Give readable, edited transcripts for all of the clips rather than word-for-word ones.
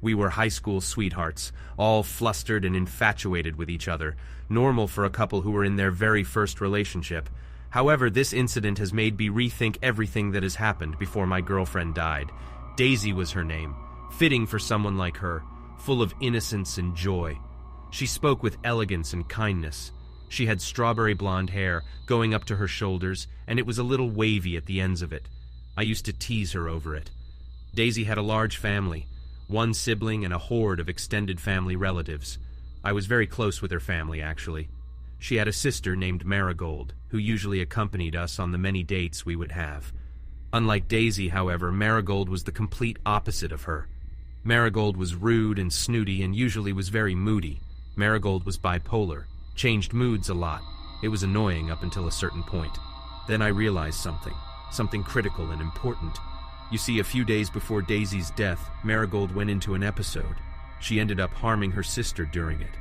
We were high school sweethearts, all flustered and infatuated with each other, normal for a couple who were in their very first relationship. However, this incident has made me rethink everything that has happened before my girlfriend died. Daisy was her name, fitting for someone like her, full of innocence and joy. She spoke with elegance and kindness. She had strawberry blonde hair going up to her shoulders, and it was a little wavy at the ends of it. I used to tease her over it. Daisy had a large family, one sibling and a horde of extended family relatives. I was very close with her family, actually. She had a sister named Marigold, who usually accompanied us on the many dates we would have. Unlike Daisy, however, Marigold was the complete opposite of her. Marigold was rude and snooty and usually was very moody. Marigold was bipolar, changed moods a lot. It was annoying up until a certain point. Then I realized something critical and important. You see, a few days before Daisy's death, Marigold went into an episode. She ended up harming her sister during it.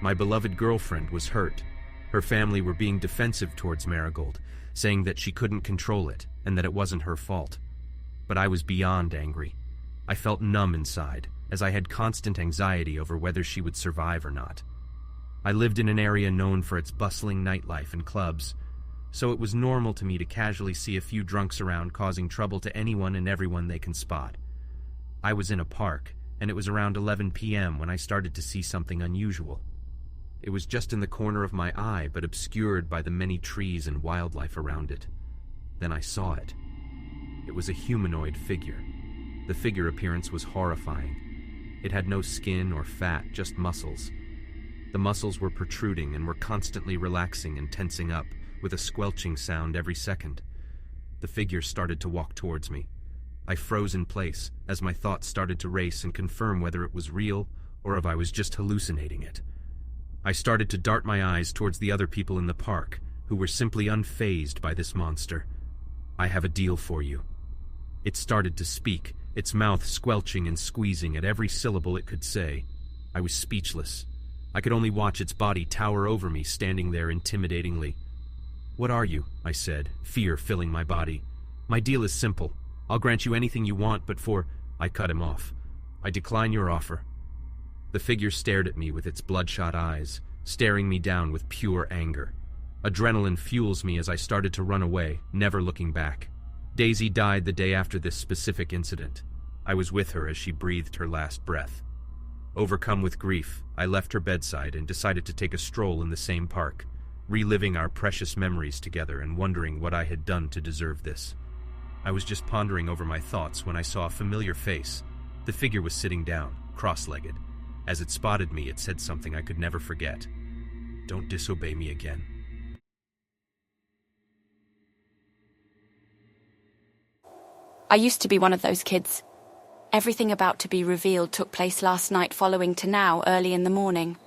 My beloved girlfriend was hurt. Her family were being defensive towards Marigold, saying that she couldn't control it and that it wasn't her fault. But I was beyond angry. I felt numb inside, as I had constant anxiety over whether she would survive or not. I lived in an area known for its bustling nightlife and clubs, so it was normal to me to casually see a few drunks around causing trouble to anyone and everyone they can spot. I was in a park, and it was around 11 p.m. when I started to see something unusual. It was just in the corner of my eye, but obscured by the many trees and wildlife around it. Then I saw it. It was a humanoid figure. The figure appearance was horrifying. It had no skin or fat, just muscles. The muscles were protruding and were constantly relaxing and tensing up, with a squelching sound every second. The figure started to walk towards me. I froze in place as my thoughts started to race and confirm whether it was real or if I was just hallucinating it. I started to dart my eyes towards the other people in the park, who were simply unfazed by this monster. "I have a deal for you." It started to speak, its mouth squelching and squeezing at every syllable it could say. I was speechless. I could only watch its body tower over me, standing there intimidatingly. "What are you?" I said, fear filling my body. "My deal is simple. I'll grant you anything you want, but for—" I cut him off. "I decline your offer." The figure stared at me with its bloodshot eyes, staring me down with pure anger. Adrenaline fuels me as I started to run away, never looking back. Daisy died the day after this specific incident. I was with her as she breathed her last breath. Overcome with grief, I left her bedside and decided to take a stroll in the same park, reliving our precious memories together and wondering what I had done to deserve this. I was just pondering over my thoughts when I saw a familiar face. The figure was sitting down, cross-legged. As it spotted me, it said something I could never forget. "Don't disobey me again." I used to be one of those kids. Everything about to be revealed took place last night following to now, early in the morning.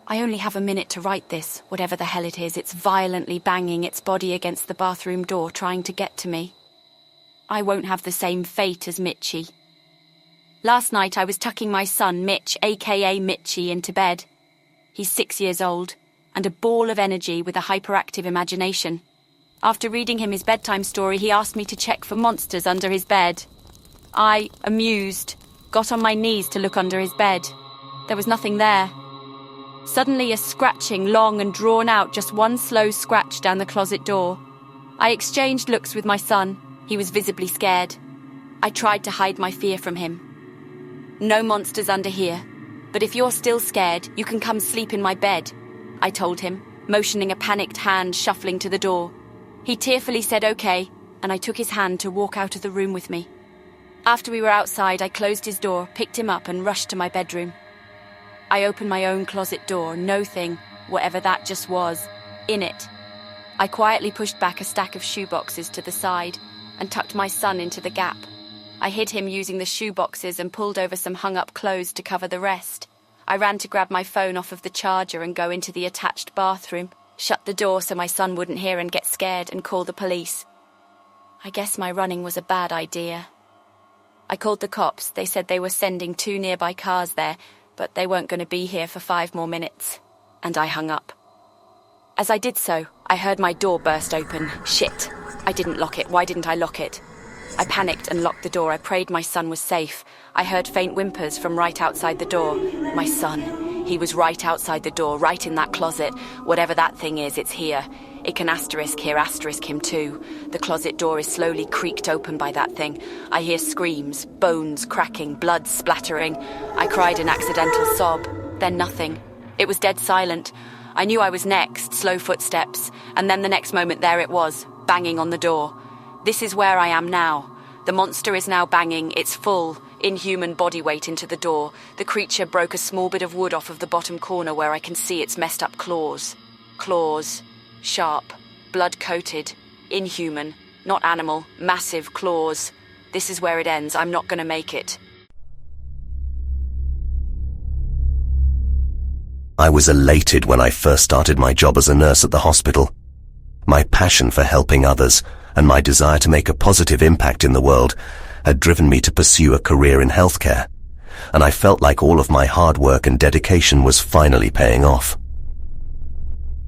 I only have a minute to write this, whatever the hell it is. It's violently banging its body against the bathroom door, trying to get to me. I won't have the same fate as Mitchie. Last night I was tucking my son, Mitch, aka Mitchie, into bed. He's 6 years old, and a ball of energy with a hyperactive imagination. After reading him his bedtime story, he asked me to check for monsters under his bed. I, amused, got on my knees to look under his bed. There was nothing there. Suddenly a scratching, long and drawn out, just one slow scratch down the closet door. I exchanged looks with my son. He was visibly scared. I tried to hide my fear from him. "No monsters under here, but if you're still scared, you can come sleep in my bed," I told him, motioning a panicked hand shuffling to the door. He tearfully said okay, and I took his hand to walk out of the room with me. After we were outside, I closed his door, picked him up and rushed to my bedroom. I opened my own closet door, no thing, whatever that just was, in it. I quietly pushed back a stack of shoeboxes to the side and tucked my son into the gap. I hid him using the shoeboxes and pulled over some hung-up clothes to cover the rest. I ran to grab my phone off of the charger and go into the attached bathroom, shut the door so my son wouldn't hear and get scared, and call the police. I guess my running was a bad idea. I called the cops. They said they were sending 2 nearby cars there, but they weren't going to be here for 5 more minutes. And I hung up. As I did so, I heard my door burst open. Shit. I didn't lock it. Why didn't I lock it? I panicked and locked the door. I prayed my son was safe. I heard faint whimpers from right outside the door. My son. He was right outside the door, right in that closet. Whatever that thing is, it's here. It can asterisk him too. The closet door is slowly creaked open by that thing. I hear screams, bones cracking, blood splattering. I cried an accidental sob. Then nothing. It was dead silent. I knew I was next, slow footsteps. And then the next moment there it was, banging on the door. This is where I am now. The monster is now banging its full, inhuman body weight into the door. The creature broke a small bit of wood off of the bottom corner where I can see its messed up claws. Claws. Sharp. Blood-coated. Inhuman. Not animal. Massive claws. This is where it ends. I'm not gonna make it. I was elated when I first started my job as a nurse at the hospital. My passion for helping others and my desire to make a positive impact in the world had driven me to pursue a career in healthcare, and I felt like all of my hard work and dedication was finally paying off.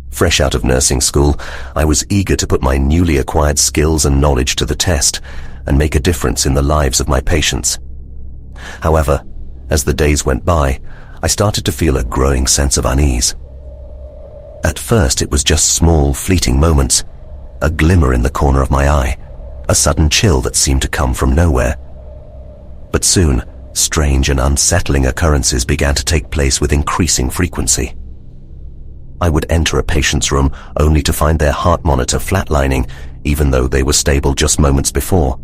Fresh out of nursing school, I was eager to put my newly acquired skills and knowledge to the test and make a difference in the lives of my patients. However, as the days went by, I started to feel a growing sense of unease. At first, it was just small, fleeting moments, a glimmer in the corner of my eye, a sudden chill that seemed to come from nowhere. But soon, strange and unsettling occurrences began to take place with increasing frequency. I would enter a patient's room only to find their heart monitor flatlining, even though they were stable just moments before.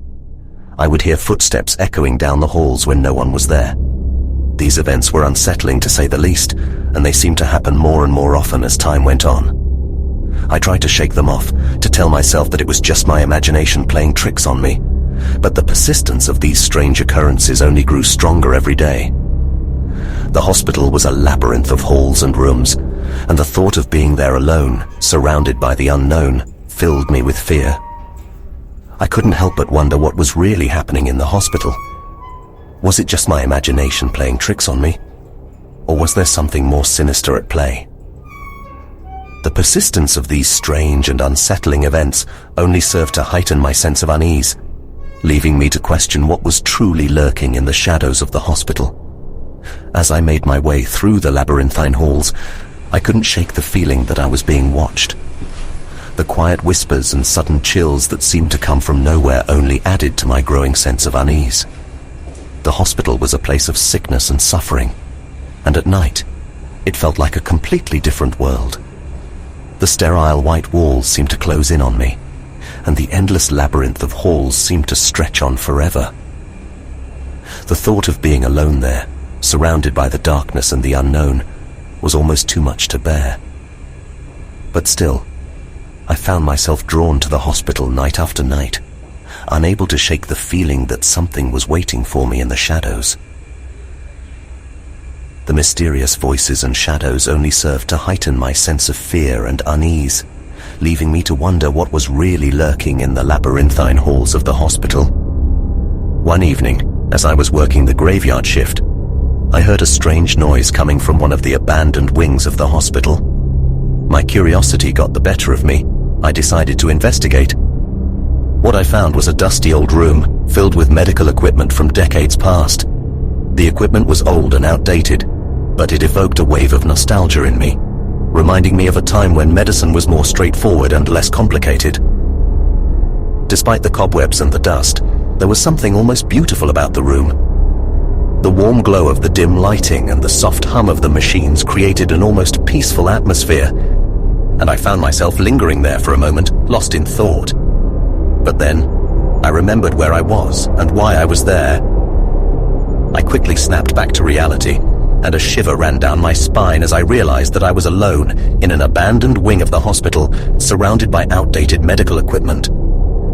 I would hear footsteps echoing down the halls when no one was there. These events were unsettling to say the least, and they seemed to happen more and more often as time went on. I tried to shake them off, to tell myself that it was just my imagination playing tricks on me, but the persistence of these strange occurrences only grew stronger every day. The hospital was a labyrinth of halls and rooms, and the thought of being there alone, surrounded by the unknown, filled me with fear. I couldn't help but wonder what was really happening in the hospital. Was it just my imagination playing tricks on me? Or was there something more sinister at play? The persistence of these strange and unsettling events only served to heighten my sense of unease, leaving me to question what was truly lurking in the shadows of the hospital. As I made my way through the labyrinthine halls, I couldn't shake the feeling that I was being watched. The quiet whispers and sudden chills that seemed to come from nowhere only added to my growing sense of unease. The hospital was a place of sickness and suffering, and at night, it felt like a completely different world. The sterile white walls seemed to close in on me, and the endless labyrinth of halls seemed to stretch on forever. The thought of being alone there, surrounded by the darkness and the unknown, was almost too much to bear. But still, I found myself drawn to the hospital night after night, unable to shake the feeling that something was waiting for me in the shadows. The mysterious voices and shadows only served to heighten my sense of fear and unease, leaving me to wonder what was really lurking in the labyrinthine halls of the hospital. One evening, as I was working the graveyard shift, I heard a strange noise coming from one of the abandoned wings of the hospital. My curiosity got the better of me. I decided to investigate. What I found was a dusty old room filled with medical equipment from decades past. The equipment was old and outdated, but it evoked a wave of nostalgia in me, reminding me of a time when medicine was more straightforward and less complicated. Despite the cobwebs and the dust, there was something almost beautiful about the room. The warm glow of the dim lighting and the soft hum of the machines created an almost peaceful atmosphere, and I found myself lingering there for a moment, lost in thought. But then, I remembered where I was and why I was there. I quickly snapped back to reality, and a shiver ran down my spine as I realized that I was alone in an abandoned wing of the hospital, surrounded by outdated medical equipment.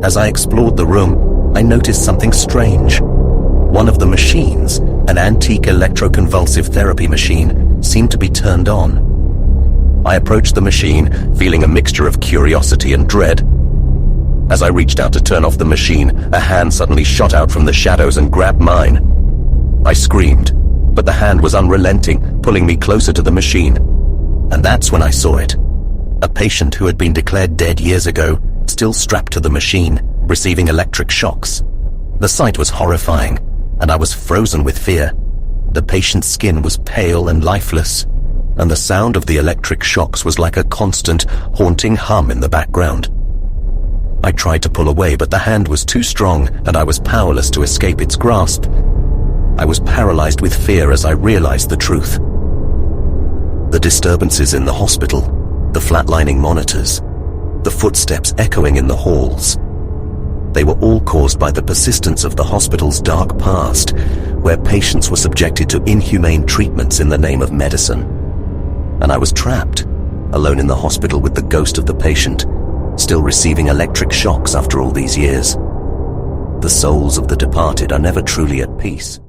As I explored the room, I noticed something strange. One of the machines, an antique electroconvulsive therapy machine, seemed to be turned on. I approached the machine, feeling a mixture of curiosity and dread. As I reached out to turn off the machine, a hand suddenly shot out from the shadows and grabbed mine. I screamed, but the hand was unrelenting, pulling me closer to the machine. And that's when I saw it. A patient who had been declared dead years ago, still strapped to the machine, receiving electric shocks. The sight was horrifying, and I was frozen with fear. The patient's skin was pale and lifeless, and the sound of the electric shocks was like a constant, haunting hum in the background. I tried to pull away, but the hand was too strong, and I was powerless to escape its grasp. I was paralyzed with fear as I realized the truth. The disturbances in the hospital, the flatlining monitors, the footsteps echoing in the halls. They were all caused by the persistence of the hospital's dark past, where patients were subjected to inhumane treatments in the name of medicine. And I was trapped, alone in the hospital with the ghost of the patient, still receiving electric shocks after all these years. The souls of the departed are never truly at peace.